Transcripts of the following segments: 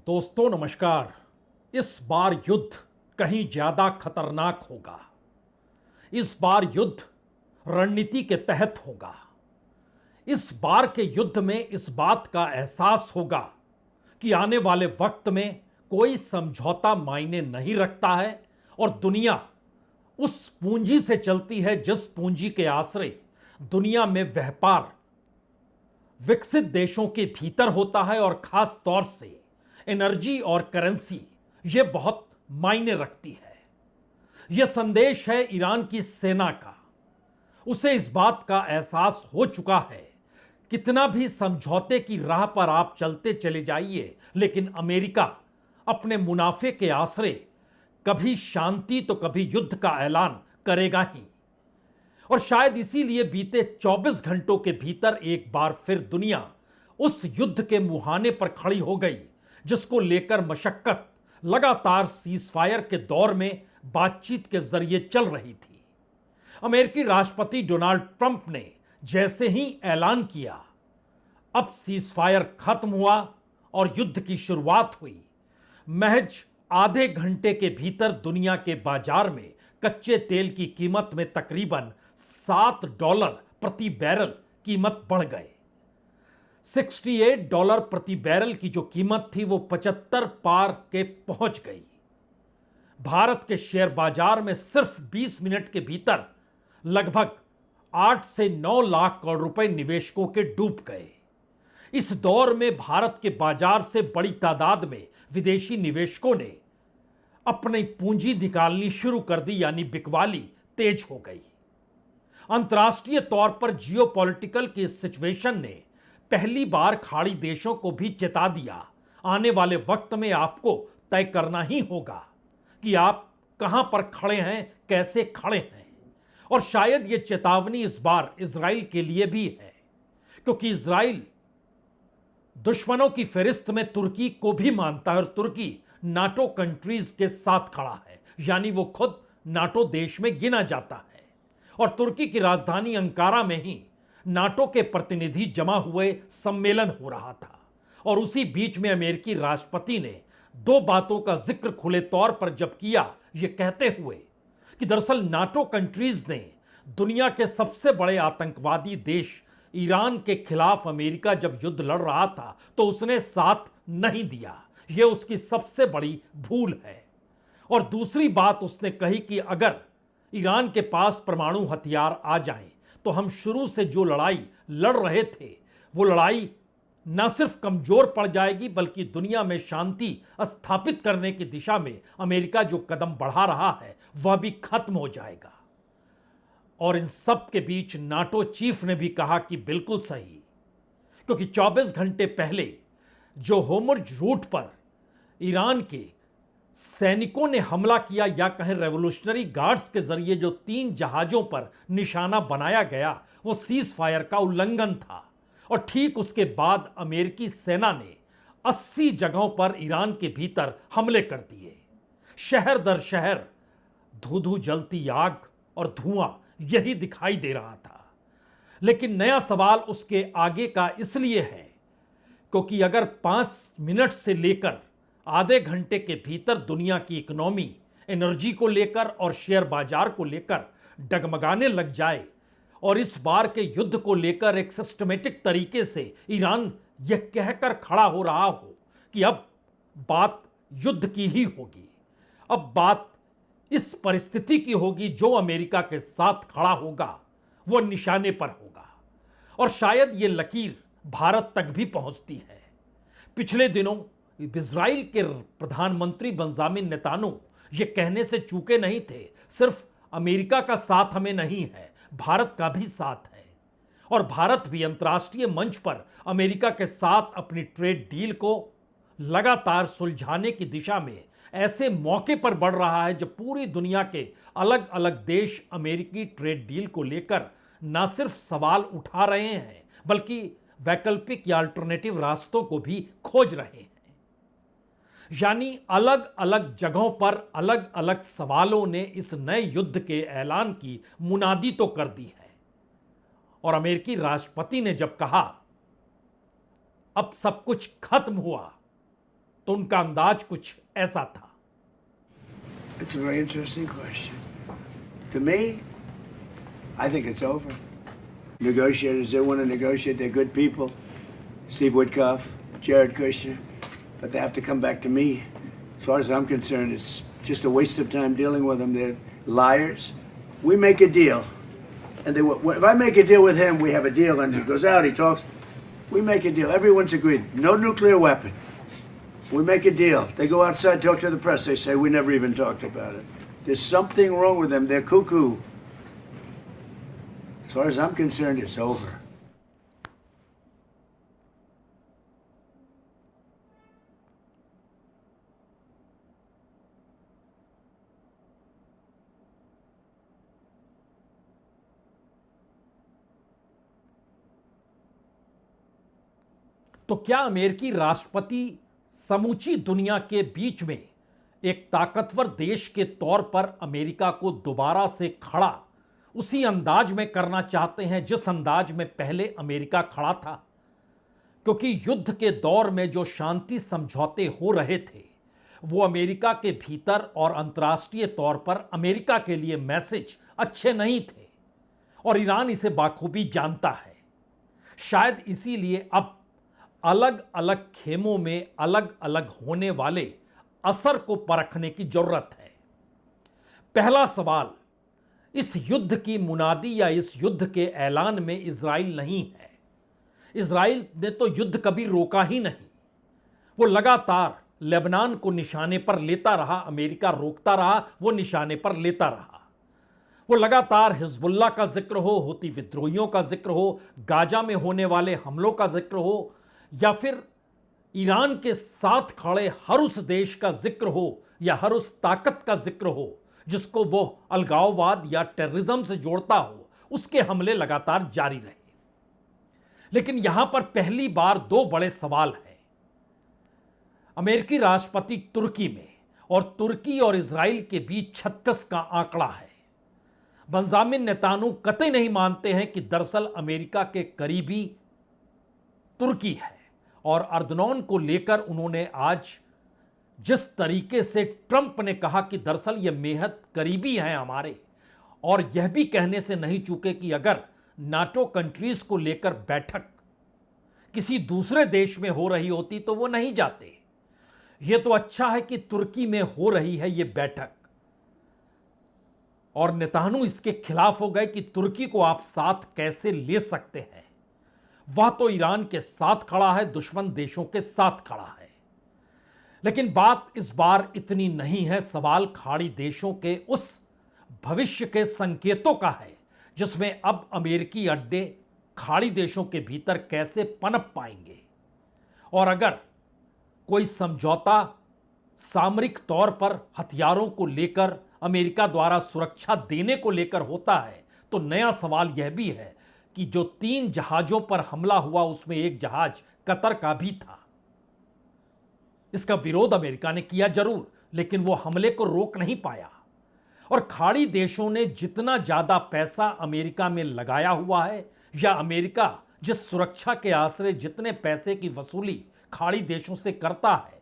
दोस्तों नमस्कार। इस बार युद्ध कहीं ज्यादा खतरनाक होगा। इस बार युद्ध रणनीति के तहत होगा। इस बार के युद्ध में इस बात का एहसास होगा कि आने वाले वक्त में कोई समझौता मायने नहीं रखता है और दुनिया उस पूंजी से चलती है जिस पूंजी के आश्रय दुनिया में व्यापार विकसित देशों के भीतर होता है और खास तौर से एनर्जी और करेंसी यह बहुत मायने रखती है। यह संदेश है ईरान की सेना का। उसे इस बात का एहसास हो चुका है, कितना भी समझौते की राह पर आप चलते चले जाइए, लेकिन अमेरिका अपने मुनाफे के आश्रय कभी शांति तो कभी युद्ध का ऐलान करेगा ही। और शायद इसीलिए बीते 24 घंटों के भीतर एक बार फिर दुनिया उस युद्ध के मुहाने पर खड़ी हो गई जिसको लेकर मशक्कत लगातार सीजफायर के दौर में बातचीत के जरिए चल रही थी। अमेरिकी राष्ट्रपति डोनाल्ड ट्रंप ने जैसे ही ऐलान किया, अब सीजफायर खत्म हुआ और युद्ध की शुरुआत हुई। महज आधे घंटे के भीतर दुनिया के बाजार में कच्चे तेल की कीमत में तकरीबन $7 प्रति बैरल कीमत बढ़ गए। $68 प्रति बैरल की जो कीमत थी वो 75 पार के पहुंच गई। भारत के शेयर बाजार में सिर्फ 20 मिनट के भीतर लगभग 8 से 9 लाख करोड़ रुपए निवेशकों के डूब गए। इस दौर में भारत के बाजार से बड़ी तादाद में विदेशी निवेशकों ने अपनी पूंजी निकालनी शुरू कर दी, यानी बिकवाली तेज हो गई। अंतर्राष्ट्रीय तौर पर जियोपॉलिटिकल की सिचुएशन ने पहली बार खाड़ी देशों को भी चेता दिया, आने वाले वक्त में आपको तय करना ही होगा कि आप कहां पर खड़े हैं, कैसे खड़े हैं। और शायद यह चेतावनी इस बार इजराइल के लिए भी है, क्योंकि इजराइल दुश्मनों की फहरिस्त में तुर्की को भी मानता है और तुर्की नाटो कंट्रीज के साथ खड़ा है, यानी वो खुद नाटो देश में गिना जाता है। और तुर्की की राजधानी अंकारा में ही नाटो के प्रतिनिधि जमा हुए सम्मेलन हो रहा था और उसी बीच में अमेरिकी राष्ट्रपति ने दो बातों का जिक्र खुले तौर पर जब किया, यह कहते हुए कि दरअसल नाटो कंट्रीज ने दुनिया के सबसे बड़े आतंकवादी देश ईरान के खिलाफ अमेरिका जब युद्ध लड़ रहा था तो उसने साथ नहीं दिया, यह उसकी सबसे बड़ी भूल है। और दूसरी बात उसने कही कि अगर ईरान के पास परमाणु हथियार आ जाएं तो हम शुरू से जो लड़ाई लड़ रहे थे वो लड़ाई न सिर्फ कमजोर पड़ जाएगी बल्कि दुनिया में शांति स्थापित करने की दिशा में अमेरिका जो कदम बढ़ा रहा है वह भी खत्म हो जाएगा। और इन सब के बीच नाटो चीफ ने भी कहा कि बिल्कुल सही, क्योंकि 24 घंटे पहले जो होर्मुज़ रूट पर ईरान के सैनिकों ने हमला किया, या कहें रेवोल्यूशनरी गार्ड्स के जरिए जो 3 जहाजों पर निशाना बनाया गया, वो सीज फायर का उल्लंघन था। और ठीक उसके बाद अमेरिकी सेना ने 80 जगहों पर ईरान के भीतर हमले कर दिए। शहर दर शहर धू धू जलती आग और धुआं यही दिखाई दे रहा था। लेकिन नया सवाल उसके आगे का इसलिए है क्योंकि अगर 5 मिनट से लेकर आधे घंटे के भीतर दुनिया की इकोनॉमी एनर्जी को लेकर और शेयर बाजार को लेकर डगमगाने लग जाए और इस बार के युद्ध को लेकर एक सिस्टमेटिक तरीके से ईरान यह कहकर खड़ा हो रहा हो कि अब बात युद्ध की ही होगी, अब बात इस परिस्थिति की होगी, जो अमेरिका के साथ खड़ा होगा वो निशाने पर होगा। और शायद ये लकीर भारत तक भी पहुंचती है। पिछले दिनों इजराइल के प्रधानमंत्री बेंजामिन नेतान्याहू ये कहने से चूके नहीं थे, सिर्फ अमेरिका का साथ हमें नहीं है, भारत का भी साथ है। और भारत भी अंतर्राष्ट्रीय मंच पर अमेरिका के साथ अपनी ट्रेड डील को लगातार सुलझाने की दिशा में ऐसे मौके पर बढ़ रहा है जब पूरी दुनिया के अलग अलग देश अमेरिकी ट्रेड डील को लेकर न सिर्फ सवाल उठा रहे हैं बल्कि वैकल्पिक या अल्टरनेटिव रास्तों को भी खोज रहे हैं। यानी अलग अलग जगहों पर अलग अलग सवालों ने इस नए युद्ध के ऐलान की मुनादी तो कर दी है। और अमेरिकी राष्ट्रपति ने जब कहा अब सब कुछ खत्म हुआ तो उनका अंदाज कुछ ऐसा था। It's a very interesting question. To me, I think it's over. Negotiators, they want to negotiate. They're good people. Steve Witkoff, Jared Kushner, but they have to come back to me. As far as I'm concerned, it's just a waste of time dealing with them. They're liars. We make a deal, and if I make a deal with him, we have a deal, and he goes out, he talks. We make a deal. Everyone's agreed. No nuclear weapon. We make a deal. They go outside, talk to the press. They say, we never even talked about it. There's something wrong with them. They're cuckoo. As far as I'm concerned, it's over. तो क्या अमेरिकी राष्ट्रपति समूची दुनिया के बीच में एक ताकतवर देश के तौर पर अमेरिका को दोबारा से खड़ा उसी अंदाज में करना चाहते हैं जिस अंदाज में पहले अमेरिका खड़ा था? क्योंकि युद्ध के दौर में जो शांति समझौते हो रहे थे वो अमेरिका के भीतर और अंतर्राष्ट्रीय तौर पर अमेरिका के लिए मैसेज अच्छे नहीं थे और ईरान इसे बाखूबी जानता है। शायद इसीलिए अब अलग अलग खेमों में अलग अलग होने वाले असर को परखने की जरूरत है। पहला सवाल, इस युद्ध की मुनादी या इस युद्ध के ऐलान में इजराइल नहीं है। इजराइल ने तो युद्ध कभी रोका ही नहीं। वो लगातार लेबनान को निशाने पर लेता रहा, अमेरिका रोकता रहा, वो निशाने पर लेता रहा। वो लगातार हिजबुल्लाह का जिक्र हो, हूती विद्रोहियों का जिक्र हो, गाजा में होने वाले हमलों का जिक्र हो, या फिर ईरान के साथ खड़े हर उस देश का जिक्र हो या हर उस ताकत का जिक्र हो जिसको वो अलगाववाद या टेररिज्म से जोड़ता हो, उसके हमले लगातार जारी रहे। लेकिन यहां पर पहली बार दो बड़े सवाल हैं। अमेरिकी राष्ट्रपति तुर्की में, और तुर्की और इजराइल के बीच 36 का आंकड़ा है। बेंजामिन नेतान्याहू कतई नहीं मानते हैं कि दरअसल अमेरिका के करीबी तुर्की है, और अर्दनौन को लेकर उन्होंने आज जिस तरीके से ट्रंप ने कहा कि दरअसल ये बेहद करीबी हैं हमारे, और यह भी कहने से नहीं चूके कि अगर नाटो कंट्रीज को लेकर बैठक किसी दूसरे देश में हो रही होती तो वो नहीं जाते। ये तो अच्छा है कि तुर्की में हो रही है ये बैठक, और नेतान्याहू इसके खिलाफ हो गए कि तुर्की को आप साथ कैसे ले सकते हैं। वह तो ईरान के साथ खड़ा है, दुश्मन देशों के साथ खड़ा है। लेकिन बात इस बार इतनी नहीं है। सवाल खाड़ी देशों के उस भविष्य के संकेतों का है जिसमें अब अमेरिकी अड्डे खाड़ी देशों के भीतर कैसे पनप पाएंगे, और अगर कोई समझौता सामरिक तौर पर हथियारों को लेकर अमेरिका द्वारा सुरक्षा देने को लेकर होता है तो नया सवाल यह भी है कि जो 3 जहाजों पर हमला हुआ उसमें एक जहाज कतर का भी था। इसका विरोध अमेरिका ने किया जरूर, लेकिन वो हमले को रोक नहीं पाया। और खाड़ी देशों ने जितना ज्यादा पैसा अमेरिका में लगाया हुआ है, या अमेरिका जिस सुरक्षा के आश्रय जितने पैसे की वसूली खाड़ी देशों से करता है,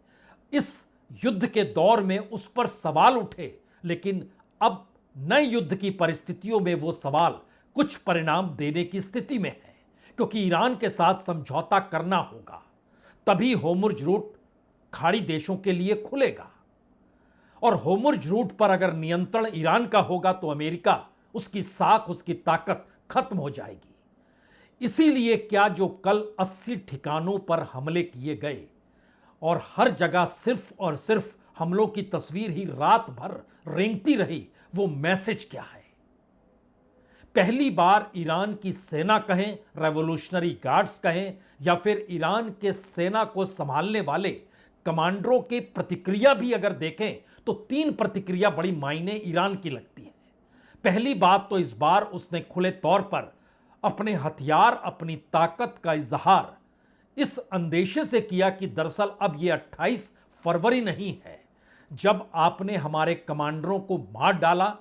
इस युद्ध के दौर में उस पर सवाल उठे। लेकिन अब नए युद्ध की परिस्थितियों में वो सवाल कुछ परिणाम देने की स्थिति में है, क्योंकि ईरान के साथ समझौता करना होगा, तभी होर्मुज़ रूट खाड़ी देशों के लिए खुलेगा। और होर्मुज़ रूट पर अगर नियंत्रण ईरान का होगा तो अमेरिका, उसकी साख, उसकी ताकत खत्म हो जाएगी। इसीलिए क्या जो कल 80 ठिकानों पर हमले किए गए और हर जगह सिर्फ और सिर्फ हमलों की तस्वीर ही रात भर रेंगती रही, वो मैसेज क्या है? पहली बार ईरान की सेना कहें, रेवोल्यूशनरी गार्ड्स कहें, या फिर ईरान के सेना को संभालने वाले कमांडरों की प्रतिक्रिया भी अगर देखें तो 3 प्रतिक्रिया बड़ी मायने ईरान की लगती है। पहली बात तो इस बार उसने खुले तौर पर अपने हथियार, अपनी ताकत का इजहार इस अंदेशे से किया कि दरअसल अब यह 28 फरवरी नहीं है जब आपने हमारे कमांडरों को मार डाला,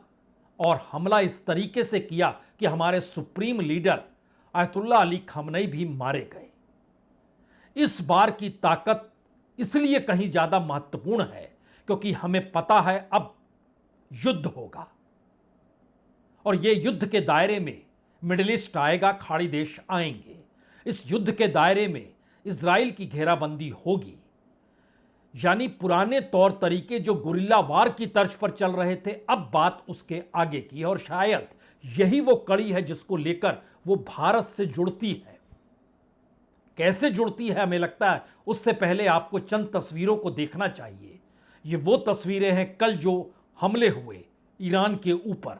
और हमला इस तरीके से किया कि हमारे सुप्रीम लीडर आयतुल्लाह अली खमनई भी मारे गए। इस बार की ताकत इसलिए कहीं ज्यादा महत्वपूर्ण है क्योंकि हमें पता है अब युद्ध होगा और यह युद्ध के दायरे में मिडिल ईस्ट आएगा, खाड़ी देश आएंगे। इस युद्ध के दायरे में इजराइल की घेराबंदी होगी। यानी पुराने तौर तरीके जो गुरिल्ला वार की तर्ज पर चल रहे थे, अब बात उसके आगे की है और शायद यही वो कड़ी है जिसको लेकर वो भारत से जुड़ती है। कैसे जुड़ती है हमें लगता है उससे पहले आपको चंद तस्वीरों को देखना चाहिए। ये वो तस्वीरें हैं कल जो हमले हुए ईरान के ऊपर।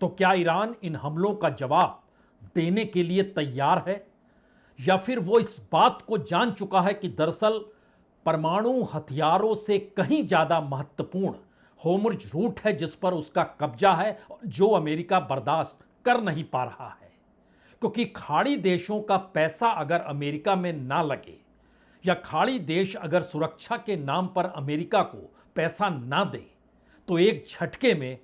तो क्या ईरान इन हमलों का जवाब देने के लिए तैयार है या फिर वो इस बात को जान चुका है कि दरअसल परमाणु हथियारों से कहीं ज्यादा महत्वपूर्ण होर्मुज़ रूट है जिस पर उसका कब्जा है, जो अमेरिका बर्दाश्त कर नहीं पा रहा है। क्योंकि खाड़ी देशों का पैसा अगर अमेरिका में ना लगे या खाड़ी देश अगर सुरक्षा के नाम पर अमेरिका को पैसा ना दे तो एक झटके में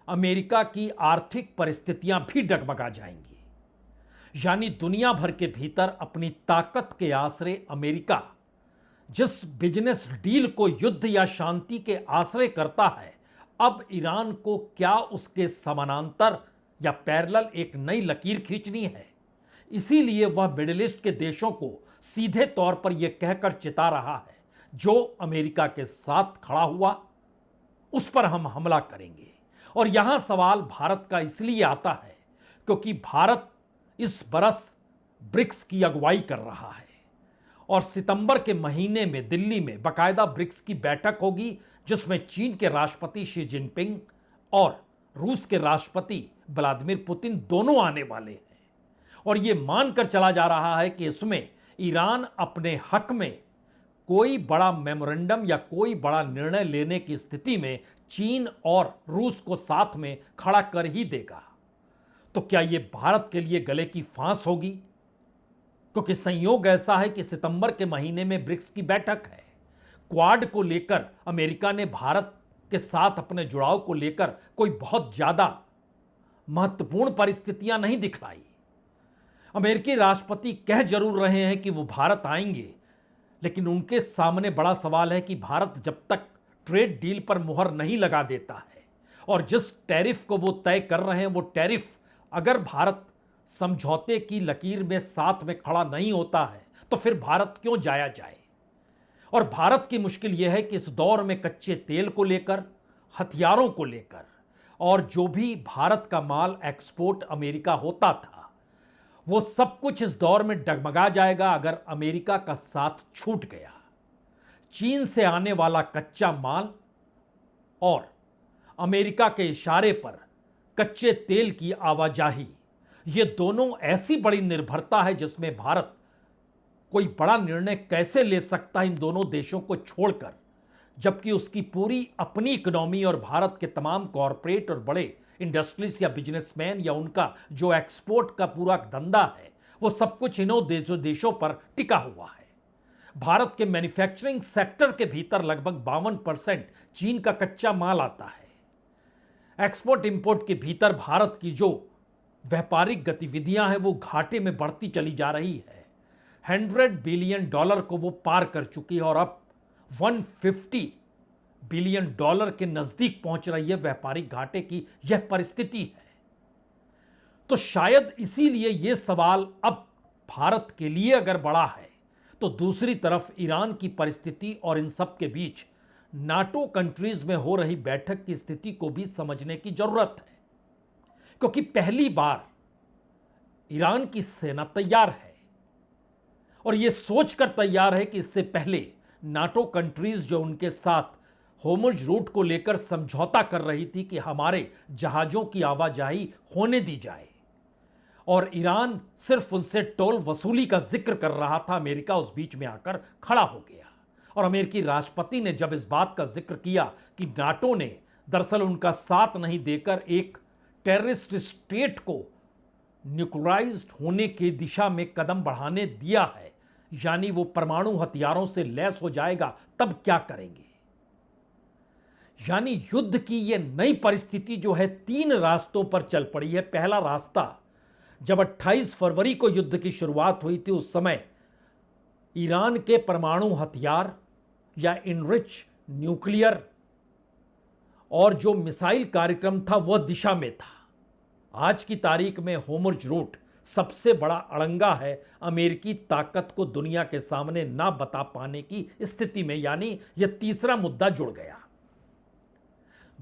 अमेरिका की आर्थिक परिस्थितियां भी डगमगा जाएंगी। यानी दुनिया भर के भीतर अपनी ताकत के आसरे अमेरिका जिस बिजनेस डील को युद्ध या शांति के आश्रय करता है, अब ईरान को क्या उसके समानांतर या पैरेलल एक नई लकीर खींचनी है। इसीलिए वह मिडिल ईस्ट के देशों को सीधे तौर पर यह कहकर चिता रहा है, जो अमेरिका के साथ खड़ा हुआ उस पर हम हमला करेंगे। और यहां सवाल भारत का इसलिए आता है क्योंकि भारत इस बरस ब्रिक्स की अगुवाई कर रहा है और सितंबर के महीने में दिल्ली में बाकायदा ब्रिक्स की बैठक होगी जिसमें चीन के राष्ट्रपति शी जिनपिंग और रूस के राष्ट्रपति व्लादिमीर पुतिन दोनों आने वाले हैं। और यह मानकर चला जा रहा है कि इसमें ईरान अपने हक में कोई बड़ा मेमोरेंडम या कोई बड़ा निर्णय लेने की स्थिति में चीन और रूस को साथ में खड़ा कर ही देगा। तो क्या यह भारत के लिए गले की फांस होगी? क्योंकि संयोग ऐसा है कि सितंबर के महीने में ब्रिक्स की बैठक है। क्वाड को लेकर अमेरिका ने भारत के साथ अपने जुड़ाव को लेकर कोई बहुत ज्यादा महत्वपूर्ण परिस्थितियां नहीं दिखलाई। अमेरिकी राष्ट्रपति कह जरूर रहे हैं कि वो भारत आएंगे, लेकिन उनके सामने बड़ा सवाल है कि भारत जब तक ट्रेड डील पर मुहर नहीं लगा देता है और जिस टैरिफ को वो तय कर रहे हैं वो टैरिफ अगर भारत समझौते की लकीर में साथ में खड़ा नहीं होता है तो फिर भारत क्यों जाया जाए। और भारत की मुश्किल यह है कि इस दौर में कच्चे तेल को लेकर, हथियारों को लेकर और जो भी भारत का माल एक्सपोर्ट अमेरिका होता था वो सब कुछ इस दौर में डगमगा जाएगा अगर अमेरिका का साथ छूट गया। चीन से आने वाला कच्चा माल और अमेरिका के इशारे पर कच्चे तेल की आवाजाही, ये दोनों ऐसी बड़ी निर्भरता है जिसमें भारत कोई बड़ा निर्णय कैसे ले सकता है इन दोनों देशों को छोड़कर, जबकि उसकी पूरी अपनी इकोनॉमी और भारत के तमाम कॉरपोरेट और बड़े इंडस्ट्रीज या बिजनेसमैन या उनका जो एक्सपोर्ट का पूरा धंधा है वो सब कुछ इन्हों देशों पर टिका हुआ है। भारत के मैन्युफैक्चरिंग सेक्टर के भीतर लगभग 52% चीन का कच्चा माल आता है। एक्सपोर्ट इंपोर्ट के भीतर भारत की जो व्यापारिक गतिविधियां हैं वो घाटे में बढ़ती चली जा रही है। $100 बिलियन को वो पार कर चुकी है और अब $150 बिलियन के नजदीक पहुंच रही है व्यापारिक घाटे की यह परिस्थिति है। तो शायद इसीलिए यह सवाल अब भारत के लिए अगर बड़ा है तो दूसरी तरफ ईरान की परिस्थिति और इन सब के बीच नाटो कंट्रीज में हो रही बैठक की स्थिति को भी समझने की जरूरत है। क्योंकि पहली बार ईरान की सेना तैयार है और यह सोचकर तैयार है कि इससे पहले नाटो कंट्रीज जो उनके साथ होर्मुज़ रूट को लेकर समझौता कर रही थी कि हमारे जहाजों की आवाजाही होने दी जाए, और ईरान सिर्फ उनसे टोल वसूली का जिक्र कर रहा था, अमेरिका उस बीच में आकर खड़ा हो गया। और अमेरिकी राष्ट्रपति ने जब इस बात का जिक्र किया कि नाटो ने दरअसल उनका साथ नहीं देकर एक टेररिस्ट स्टेट को न्यूक्लियराइज्ड होने की दिशा में कदम बढ़ाने दिया है, यानी वो परमाणु हथियारों से लैस हो जाएगा, तब क्या करेंगे। यानी युद्ध की यह नई परिस्थिति जो है 3 रास्तों पर चल पड़ी है। पहला रास्ता, जब 28 फरवरी को युद्ध की शुरुआत हुई थी, उस समय ईरान के परमाणु हथियार या इनरिच न्यूक्लियर और जो मिसाइल कार्यक्रम था वह दिशा में था। आज की तारीख में होर्मुज़ रूट सबसे बड़ा अड़ंगा है अमेरिकी ताकत को दुनिया के सामने ना बता पाने की स्थिति में, यानी यह तीसरा मुद्दा जुड़ गया।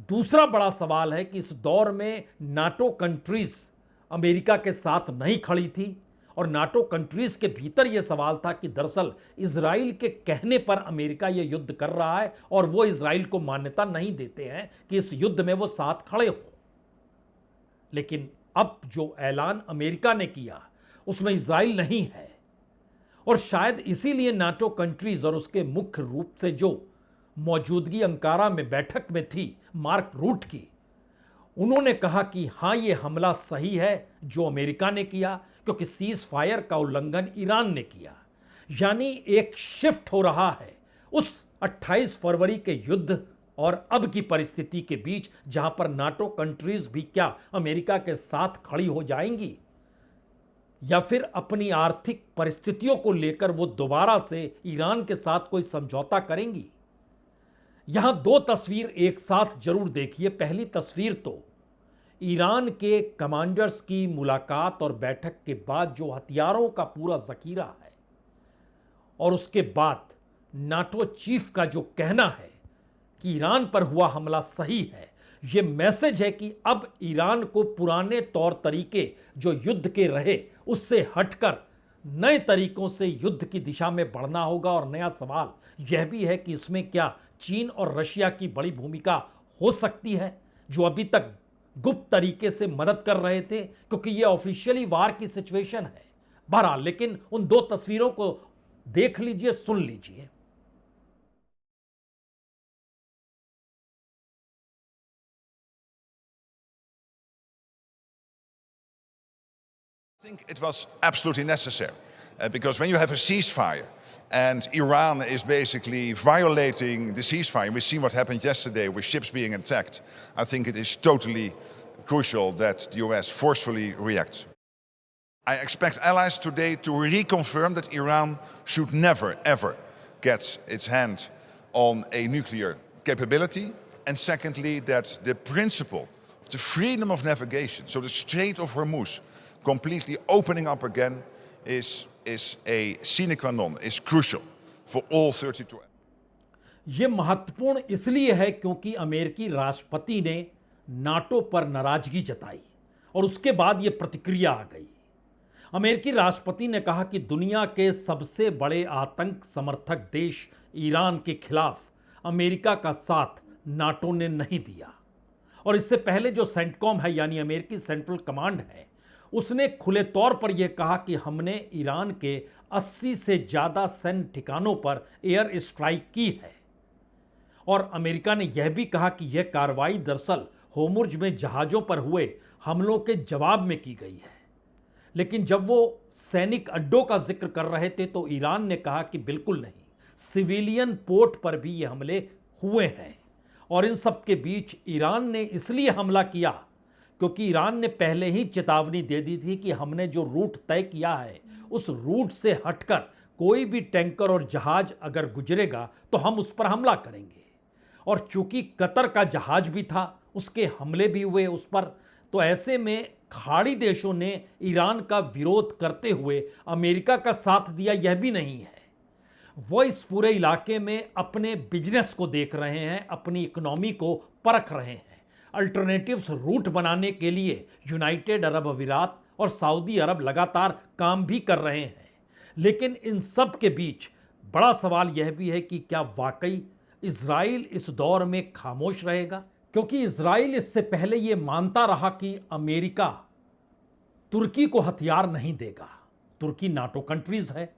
दूसरा बड़ा सवाल है कि इस दौर में नाटो कंट्रीज अमेरिका के साथ नहीं खड़ी थी और नाटो कंट्रीज के भीतर यह सवाल था कि दरअसल इजराइल के कहने पर अमेरिका यह युद्ध कर रहा है और वो इजराइल को मान्यता नहीं देते हैं कि इस युद्ध में वो साथ खड़े हो। लेकिन अब जो ऐलान अमेरिका ने किया उसमें इजराइल नहीं है और शायद इसीलिए नाटो कंट्रीज और उसके मुख्य रूप से जो मौजूदगी अंकारा में बैठक में थी मार्क रूट की, उन्होंने कहा कि हां ये हमला सही है जो अमेरिका ने किया, क्योंकि सीज फायर का उल्लंघन ईरान ने किया। यानी एक शिफ्ट हो रहा है उस 28 फरवरी के युद्ध और अब की परिस्थिति के बीच, जहां पर नाटो कंट्रीज भी क्या अमेरिका के साथ खड़ी हो जाएंगी या फिर अपनी आर्थिक परिस्थितियों को लेकर वो दोबारा से ईरान के साथ कोई समझौता करेंगी। यहां 2 तस्वीर एक साथ जरूर देखिए। पहली तस्वीर तो ईरान के कमांडर्स की मुलाकात और बैठक के बाद जो हथियारों का पूरा जखीरा है और उसके बाद नाटो चीफ का जो कहना है कि ईरान पर हुआ हमला सही है। यह मैसेज है कि अब ईरान को पुराने तौर तरीके जो युद्ध के रहे उससे हटकर नए तरीकों से युद्ध की दिशा में बढ़ना होगा। और नया सवाल यह भी है कि इसमें क्या चीन और रशिया की बड़ी भूमिका हो सकती है, जो अभी तक गुप्त तरीके से मदद कर रहे थे, क्योंकि यह ऑफिशियली वार की सिचुएशन है। बहरहाल, लेकिन उन 2 तस्वीरों को देख लीजिए, सुन लीजिए। I think it was absolutely necessary because when you have a ceasefire and Iran is basically violating the ceasefire, we've seen what happened yesterday with ships being attacked, I think it is totally crucial that the US forcefully reacts. I expect allies today to reconfirm that Iran should never, ever get its hand on a nuclear capability. And secondly, that the principle of the freedom of navigation, so the Strait of Hormuz, completely opening up again is a sine qua non, is crucial for all 32. यह महत्वपूर्ण इसलिए है क्योंकि अमेरिकी राष्ट्रपति ने NATO पर नाराजगी जताई और उसके बाद यह प्रतिक्रिया आ गई। अमेरिकी राष्ट्रपति ने कहा कि दुनिया के सबसे बड़े आतंक समर्थक देश ईरान के खिलाफ अमेरिका का साथ नाटो ने नहीं दिया। और इससे पहले जो सेंटकॉम है, यानी अमेरिकी सेंट्रल कमांड है, उसने खुले तौर पर यह कहा कि हमने ईरान के 80 से ज्यादा सैन्य ठिकानों पर एयर स्ट्राइक की है। और अमेरिका ने यह भी कहा कि यह कार्रवाई दरअसल होर्मुज़ में जहाजों पर हुए हमलों के जवाब में की गई है। लेकिन जब वो सैनिक अड्डों का जिक्र कर रहे थे तो ईरान ने कहा कि बिल्कुल नहीं, सिविलियन पोर्ट पर भी ये हमले हुए हैं। और इन सब के बीच ईरान ने इसलिए हमला किया क्योंकि ईरान ने पहले ही चेतावनी दे दी थी कि हमने जो रूट तय किया है उस रूट से हटकर कोई भी टैंकर और जहाज अगर गुजरेगा तो हम उस पर हमला करेंगे। और चूंकि कतर का जहाज भी था, उसके हमले भी हुए उस पर, तो ऐसे में खाड़ी देशों ने ईरान का विरोध करते हुए अमेरिका का साथ दिया, यह भी नहीं है। वो इस पूरे इलाके में अपने बिजनेस को देख रहे हैं, अपनी इकोनॉमी को परख रहे हैं। अल्टरनेटिव्स रूट बनाने के लिए यूनाइटेड अरब अमीरात और सऊदी अरब लगातार काम भी कर रहे हैं। लेकिन इन सब के बीच बड़ा सवाल यह भी है कि क्या वाकई इजराइल इस दौर में खामोश रहेगा, क्योंकि इजराइल इससे पहले यह मानता रहा कि अमेरिका तुर्की को हथियार नहीं देगा। तुर्की नाटो कंट्रीज है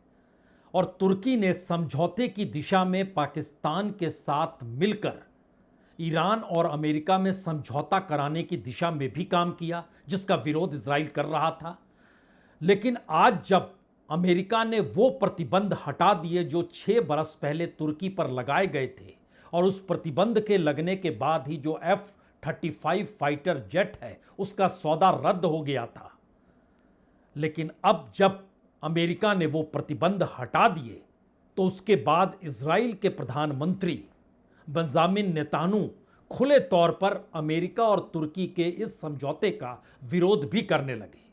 और तुर्की ने समझौते की दिशा में पाकिस्तान के साथ मिलकर ईरान और अमेरिका में समझौता कराने की दिशा में भी काम किया, जिसका विरोध इजराइल कर रहा था। लेकिन आज जब अमेरिका ने वो प्रतिबंध हटा दिए जो 6 बरस पहले तुर्की पर लगाए गए थे, और उस प्रतिबंध के लगने के बाद ही जो F-35 फाइटर जेट है उसका सौदा रद्द हो गया था, लेकिन अब जब अमेरिका ने वो प्रतिबंध हटा दिए तो उसके बाद इजराइल के प्रधानमंत्री बेंजामिन नेतान्याहू खुले तौर पर अमेरिका और तुर्की के इस समझौते का विरोध भी करने लगे।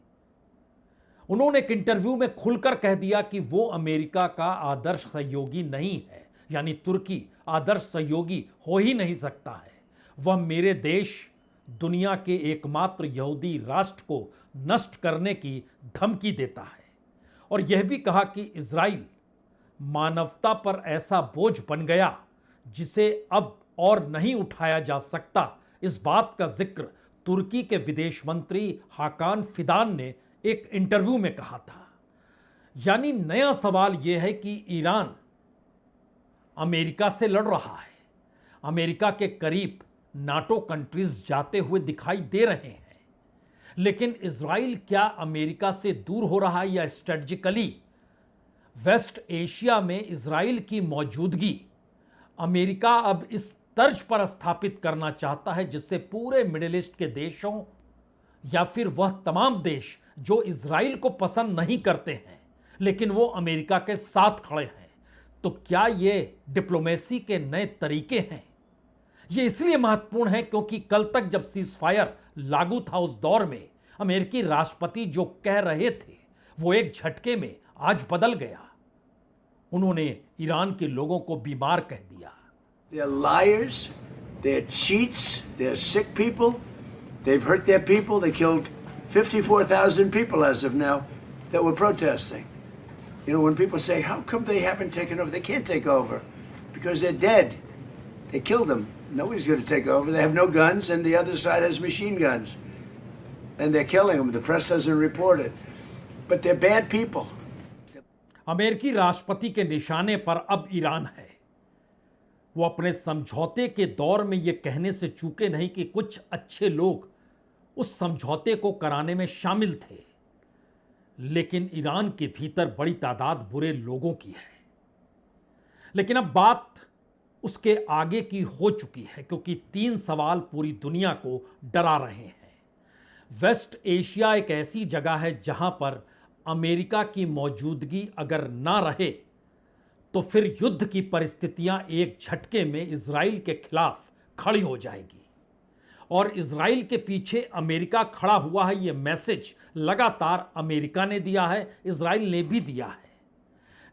उन्होंने एक इंटरव्यू में खुलकर कह दिया कि वो अमेरिका का आदर्श सहयोगी नहीं है, यानी तुर्की आदर्श सहयोगी हो ही नहीं सकता है। वह मेरे देश, दुनिया के एकमात्र यहूदी राष्ट्र को नष्ट करने की धमकी देता है। और यह भी कहा कि इजराइल मानवता पर ऐसा बोझ बन गया जिसे अब और नहीं उठाया जा सकता। इस बात का जिक्र तुर्की के विदेश मंत्री हाकान फिदान ने एक इंटरव्यू में कहा था। यानी नया सवाल यह है कि ईरान अमेरिका से लड़ रहा है, अमेरिका के करीब नाटो कंट्रीज जाते हुए दिखाई दे रहे हैं, लेकिन इजराइल क्या अमेरिका से दूर हो रहा है या स्ट्रेटजिकली वेस्ट एशिया में इजराइल की मौजूदगी अमेरिका अब इस तर्ज पर स्थापित करना चाहता है जिससे पूरे मिडिल ईस्ट के देशों या फिर वह तमाम देश जो इजराइल को पसंद नहीं करते हैं लेकिन वो अमेरिका के साथ खड़े हैं। तो क्या ये डिप्लोमेसी के नए तरीके हैं? ये इसलिए महत्वपूर्ण है क्योंकि कल तक जब सीज फायर लागू था उस दौर में अमेरिकी राष्ट्रपति जो कह रहे थे वो एक झटके में आज बदल गया। उन्होंने ईरान के लोगों को बीमार कह दिया। They're liars, they're cheats, they're sick people, they've hurt their people, they killed 54,000 people as of now that were protesting. You know, when people say, how come they haven't taken over? They can't take over because they're dead. They killed them. Nobody's going to take over. They have no guns and the other side has machine guns. And they're killing them. The press doesn't report it. But they're bad people. अमेरिकी राष्ट्रपति के निशाने पर अब Iran है। वो अपने समझौते के दौर में ये कहने से चूके नहीं कि कुछ अच्छे लोग उस समझौते को कराने में शामिल थे, लेकिन ईरान के भीतर बड़ी तादाद बुरे लोगों की है। लेकिन अब बात उसके आगे की हो चुकी है क्योंकि 3 सवाल पूरी दुनिया को डरा रहे हैं। वेस्ट एशिया एक ऐसी जगह है जहां पर अमेरिका की मौजूदगी अगर ना रहे तो फिर युद्ध की परिस्थितियां एक झटके में इजराइल के खिलाफ खड़ी हो जाएगी। और इजराइल के पीछे अमेरिका खड़ा हुआ है, यह मैसेज लगातार अमेरिका ने दिया है, इजराइल ने भी दिया है।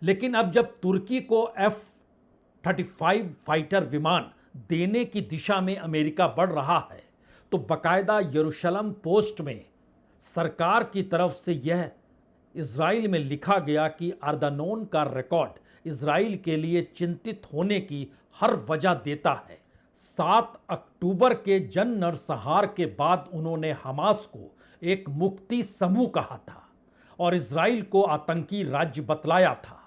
लेकिन अब जब तुर्की को F-35 फाइटर विमान देने की दिशा में अमेरिका बढ़ रहा है तो बाकायदा यरूशलेम पोस्ट में सरकार की तरफ से यह इजराइल में लिखा गया कि अर्दानोन का रिकॉर्ड इजराइल के लिए चिंतित होने की हर वजह देता है। 7 अक्टूबर के जन नरसंहार के बाद उन्होंने हमास को एक मुक्ति समूह कहा था और इजराइल को आतंकी राज्य बतलाया था।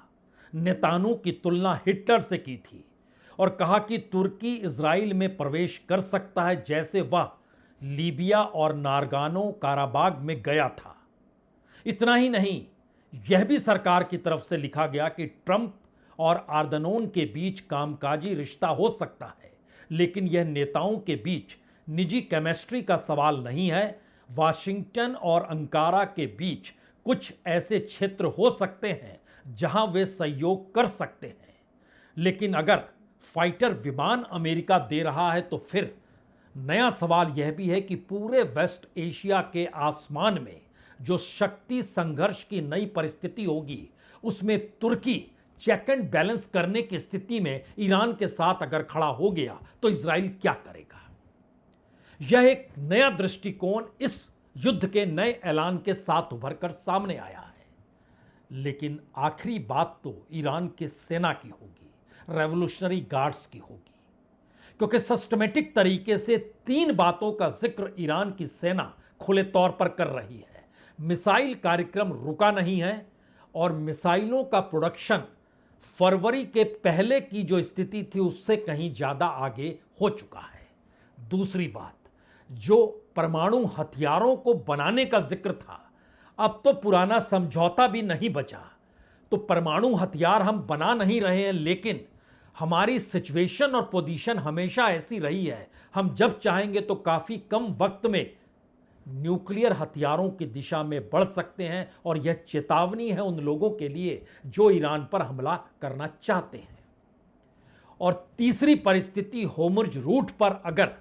नेतान्याहू की तुलना हिटलर से की थी और कहा कि तुर्की इजराइल में प्रवेश कर सकता है जैसे वह लीबिया और नारगानो काराबाग में गया था। इतना ही नहीं, यह भी सरकार की तरफ से लिखा गया कि ट्रंप और अर्दानोन के बीच कामकाजी रिश्ता हो सकता है, लेकिन यह नेताओं के बीच निजी केमिस्ट्री का सवाल नहीं है। वाशिंगटन और अंकारा के बीच कुछ ऐसे क्षेत्र हो सकते हैं जहां वे सहयोग कर सकते हैं, लेकिन अगर फाइटर विमान अमेरिका दे रहा है तो फिर नया सवाल यह भी है कि पूरे वेस्ट एशिया के आसमान में जो शक्ति संघर्ष की नई परिस्थिति होगी उसमें तुर्की चेक एंड बैलेंस करने की स्थिति में ईरान के साथ अगर खड़ा हो गया तो इजराइल क्या करेगा। यह एक नया दृष्टिकोण इस युद्ध के नए ऐलान के साथ उभरकर सामने आया है। लेकिन आखिरी बात तो ईरान के सेना की होगी, रेवोल्यूशनरी गार्ड्स की होगी, क्योंकि सिस्टमेटिक तरीके से 3 बातों का जिक्र ईरान की सेना खुले तौर पर कर रही है। मिसाइल कार्यक्रम रुका नहीं है और मिसाइलों का प्रोडक्शन फरवरी के पहले की जो स्थिति थी उससे कहीं ज्यादा आगे हो चुका है। दूसरी बात, जो परमाणु हथियारों को बनाने का जिक्र था, अब तो पुराना समझौता भी नहीं बचा। तो परमाणु हथियार हम बना नहीं रहे हैं, लेकिन हमारी सिचुएशन और पोजीशन हमेशा ऐसी रही है, हम जब चाहेंगे तो काफी कम वक्त में न्यूक्लियर हथियारों की दिशा में बढ़ सकते हैं। और यह चेतावनी है उन लोगों के लिए जो ईरान पर हमला करना चाहते हैं। और तीसरी परिस्थिति, होर्मुज़ रूट पर अगर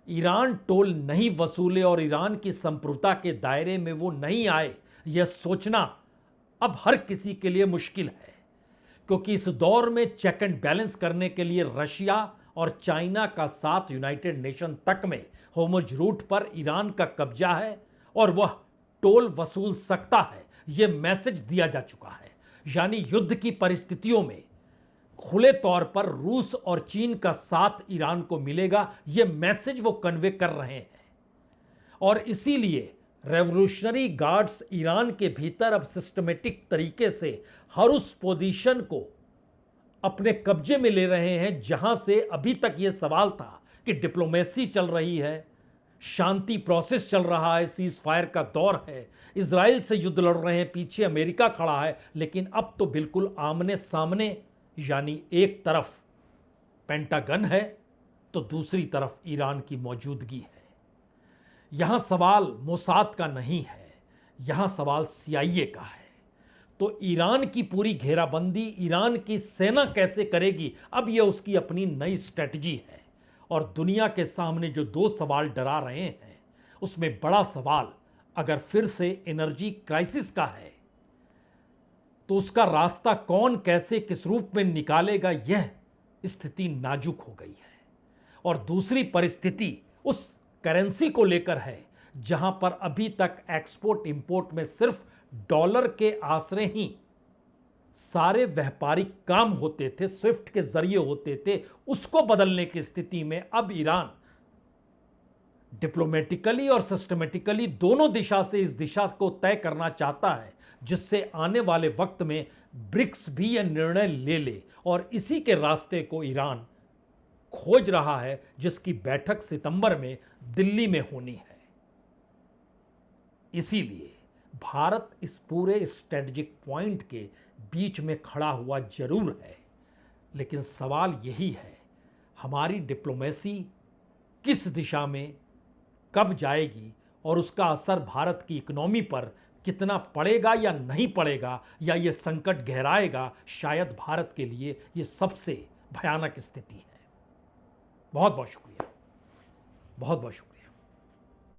ईरान टोल नहीं वसूले और ईरान की संप्रभुता के दायरे में वो नहीं आए, यह सोचना अब हर किसी के लिए मुश्किल है, क्योंकि इस दौर में चेक एंड बैलेंस करने के लिए रशिया और चाइना का साथ यूनाइटेड नेशन तक में होर्मुज़ रूट पर ईरान का कब्जा है और वह टोल वसूल सकता है, यह मैसेज दिया जा चुका है। यानी युद्ध की परिस्थितियों में खुले तौर पर रूस और चीन का साथ ईरान को मिलेगा, यह मैसेज वो कन्वे कर रहे हैं। और इसीलिए रेवोल्यूशनरी गार्ड्स ईरान के भीतर अब सिस्टमेटिक तरीके से हर उस पोजीशन को अपने कब्जे में ले रहे हैं जहां से अभी तक यह सवाल था कि डिप्लोमेसी चल रही है, शांति प्रोसेस चल रहा है, सीज फायर का दौर है, इजराइल से युद्ध लड़ रहे हैं, पीछे अमेरिका खड़ा है, लेकिन अब तो बिल्कुल आमने सामने, यानी एक तरफ पेंटागन है तो दूसरी तरफ ईरान की मौजूदगी है। यहां सवाल मोसाद का नहीं है, यहां सवाल CIA का है। तो ईरान की पूरी घेराबंदी ईरान की सेना कैसे करेगी, अब यह उसकी अपनी नई स्ट्रेटजी है। और दुनिया के सामने जो दो सवाल डरा रहे हैं, उसमें बड़ा सवाल अगर फिर से एनर्जी क्राइसिस का है तो उसका रास्ता कौन कैसे किस रूप में निकालेगा, यह स्थिति नाजुक हो गई है। और दूसरी परिस्थिति उस करेंसी को लेकर है जहां पर अभी तक एक्सपोर्ट इंपोर्ट में सिर्फ डॉलर के आश्रय ही सारे व्यापारिक काम होते थे, स्विफ्ट के जरिए होते थे, उसको बदलने की स्थिति में अब ईरान डिप्लोमेटिकली और सिस्टमेटिकली दोनों दिशा से इस दिशा को तय करना चाहता है जिससे आने वाले वक्त में ब्रिक्स भी यह निर्णय ले ले। और इसी के रास्ते को ईरान खोज रहा है, जिसकी बैठक सितंबर में दिल्ली में होनी है। इसीलिए भारत इस पूरे स्ट्रेटेजिक पॉइंट के बीच में खड़ा हुआ जरूर है, लेकिन सवाल यही है हमारी डिप्लोमेसी किस दिशा में कब जाएगी और उसका असर भारत की इकोनॉमी पर कितना पड़ेगा या नहीं पड़ेगा, या यह संकट गहराएगा। शायद भारत के लिए यह सबसे भयानक स्थिति है। बहुत बहुत शुक्रिया, बहुत बहुत शुक्रिया।